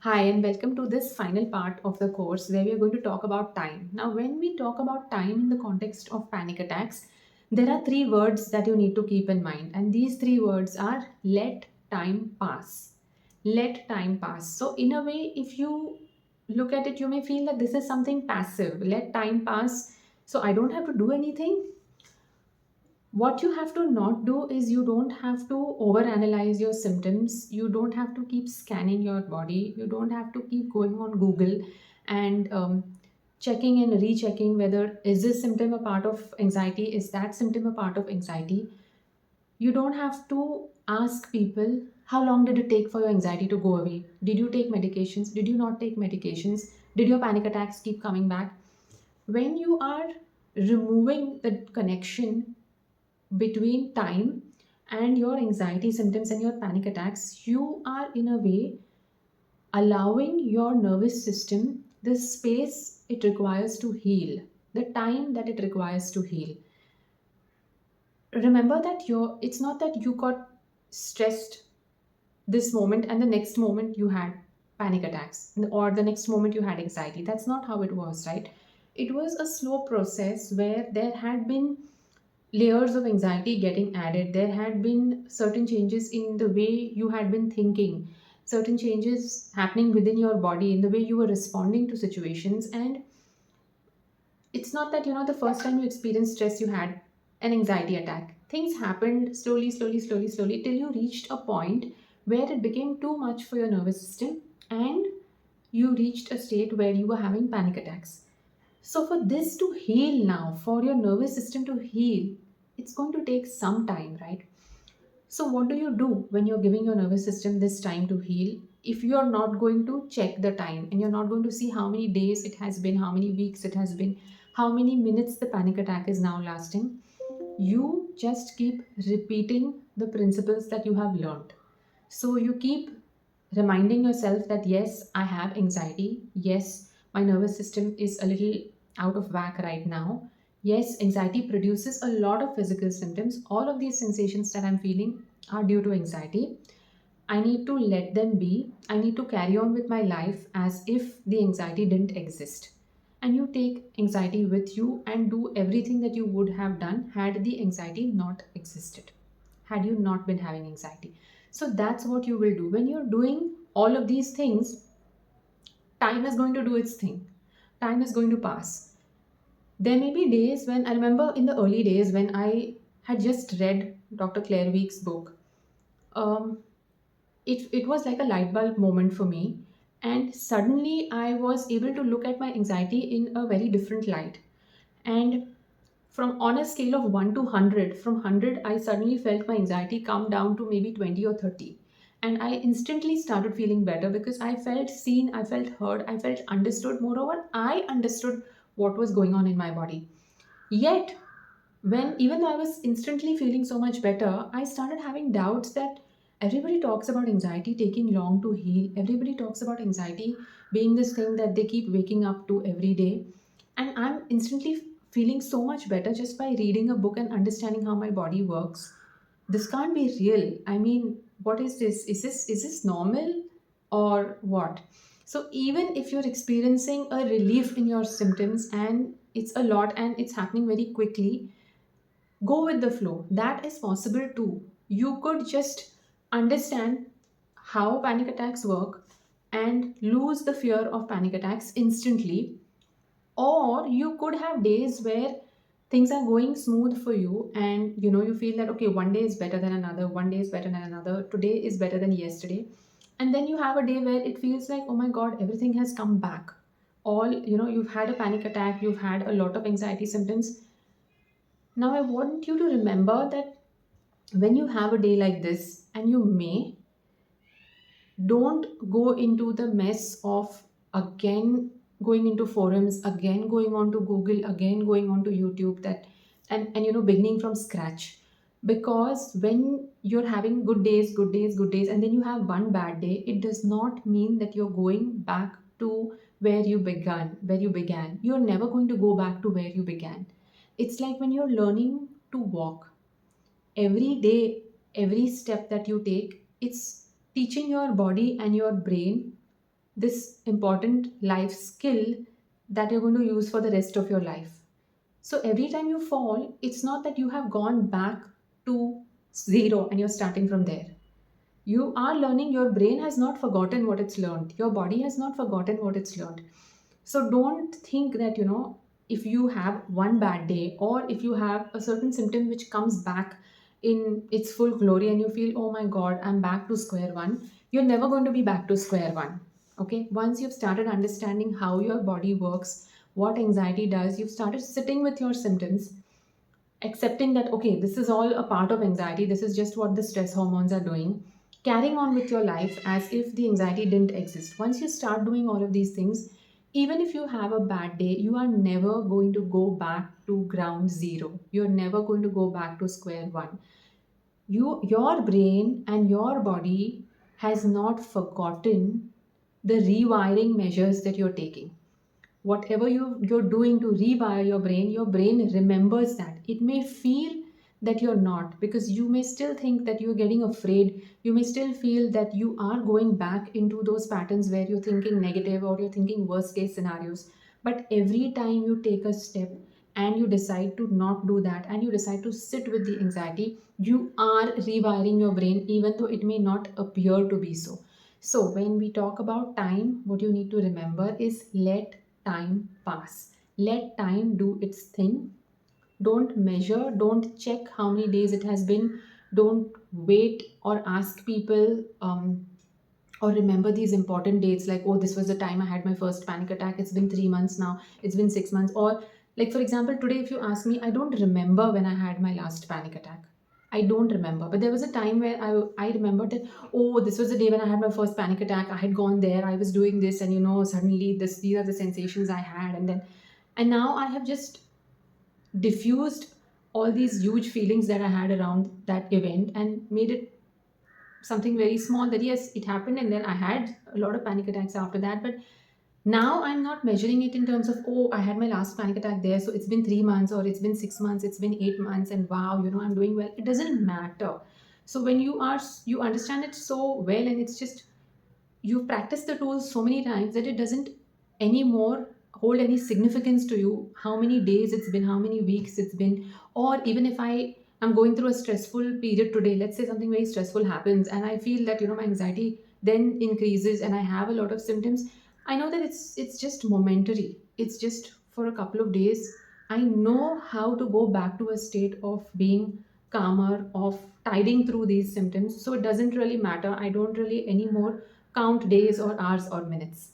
Hi, and welcome to this final part of the course where we are going to talk about time. Now, when we talk about time in the context of panic attacks, there are three words that you need to keep in mind, and these three words are let time pass. Let time pass. So, in a way, if you look at it, you may feel that this is something passive. Let time pass. So, I don't have to do anything. What you have to not do is you don't have to overanalyze your symptoms. You don't have to keep scanning your body. You don't have to keep going on Google and checking and rechecking whether is this symptom a part of anxiety, is that symptom a part of anxiety. You don't have to ask people how long did it take for your anxiety to go away. Did you take medications? Did you not take medications? Did your panic attacks keep coming back? When you are removing the connection between time and your anxiety symptoms and your panic attacks, you are in a way allowing your nervous system the space it requires to heal, the time that it requires to heal. Remember that it's not that you got stressed this moment and the next moment you had panic attacks or the next moment you had anxiety. That's not how it was, right? It was a slow process where there had been layers of anxiety getting added. There had been certain changes in the way you had been thinking, certain changes happening within your body in the way you were responding to situations. And it's not that, the first time you experienced stress, you had an anxiety attack. Things happened slowly, slowly, slowly, slowly till you reached a point where it became too much for your nervous system and you reached a state where you were having panic attacks. So, for this to heal now, for your nervous system to heal, it's going to take some time, right? So, what do you do when you're giving your nervous system this time to heal? If you're not going to check the time and you're not going to see how many days it has been, how many weeks it has been, how many minutes the panic attack is now lasting, you just keep repeating the principles that you have learned. So you keep reminding yourself that yes, I have anxiety. Yes, my nervous system is a little out of whack right now. Yes, anxiety produces a lot of physical symptoms. All of these sensations that I'm feeling are due to anxiety. I need to let them be. I need to carry on with my life as if the anxiety didn't exist. And you take anxiety with you and do everything that you would have done had the anxiety not existed, had you not been having anxiety. So that's what you will do. When you're doing all of these things, time is going to do its thing. Time is going to pass. There may be days when I remember in the early days when I had just read Dr. Claire Week's book. Um, it was like a light bulb moment for me. And suddenly I was able to look at my anxiety in a very different light. And from on a scale of 1 to 100, from 100, I suddenly felt my anxiety come down to maybe 20 or 30. And I instantly started feeling better because I felt seen, I felt heard, I felt understood. Moreover, I understood what was going on in my body. Yet, when even though I was instantly feeling so much better, I started having doubts that everybody talks about anxiety taking long to heal. Everybody talks about anxiety being this thing that they keep waking up to every day. And I'm instantly feeling so much better just by reading a book and understanding how my body works. This can't be real. I mean, what is this? Is this normal or what? So even if you're experiencing a relief in your symptoms and it's a lot and it's happening very quickly, go with the flow. That is possible too. You could just understand how panic attacks work and lose the fear of panic attacks instantly, or you could have days where things are going smooth for you and you feel that okay, one day is better than another, one day is better than another, today is better than yesterday. And then you have a day where it feels like oh my god, everything has come back. All you've had a panic attack, you've had a lot of anxiety symptoms. Now, I want you to remember that when you have a day like this, and you may, don't go into the mess of again going into forums, again going on to Google, again going on to YouTube, that and beginning from scratch. Because when you're having good days, good days, good days, and then you have one bad day, it does not mean that you're going back to where you began. You're never going to go back to where you began. It's like when you're learning to walk. Every day, every step that you take, it's teaching your body and your brain this important life skill that you're going to use for the rest of your life. So every time you fall, it's not that you have gone back to zero and you're starting from there. You are learning. Your brain has not forgotten what it's learned, your body has not forgotten what it's learned. So don't think that, if you have one bad day, or if you have a certain symptom which comes back in its full glory and you feel, oh my god, I'm back to square one. You're never going to be back to square one. Okay, once you've started understanding how your body works, what anxiety does, you've started sitting with your symptoms, accepting that okay, this is all a part of anxiety, this is just what the stress hormones are doing, carrying on with your life as if the anxiety didn't exist. Once you start doing all of these things, even if you have a bad day, you are never going to go back to ground zero, you're never going to go back to square one. Your brain and your body has not forgotten the rewiring measures that you're taking. Whatever you're doing to rewire your brain remembers that. It may feel that you're not, because you may still think that you're getting afraid, you may still feel that you are going back into those patterns where you're thinking negative or you're thinking worst case scenarios. But every time you take a step and you decide to not do that and you decide to sit with the anxiety, you are rewiring your brain, even though it may not appear to be so. So when we talk about time, what you need to remember is let time pass. Let time do its thing. Don't measure, don't check how many days it has been. Don't wait or ask people, or remember these important dates like, oh, this was the time I had my first panic attack. It's been 3 months now, it's been 6 months. Or, like, for example, today, if you ask me, I don't remember when I had my last panic attack. I don't remember. But there was a time where I remembered that, oh, this was the day when I had my first panic attack. I had gone there, I was doing this, and suddenly these are the sensations I had. And now I have just diffused all these huge feelings that I had around that event and made it something very small, that yes, it happened, and then I had a lot of panic attacks after that. But now I'm not measuring it in terms of, oh, I had my last panic attack there, so it's been 3 months, or it's been 6 months, it's been 8 months, and wow, I'm doing well. It doesn't matter. So when you understand it so well, and it's just, you've practiced the tools so many times that it doesn't anymore hold any significance to you how many days it's been, how many weeks it's been. Or even if I am going through a stressful period today, let's say something very stressful happens and I feel that my anxiety then increases and I have a lot of symptoms, I know that it's just momentary, it's just for a couple of days. I know how to go back to a state of being calmer, of tiding through these symptoms, so it doesn't really matter. I don't really anymore count days or hours or minutes.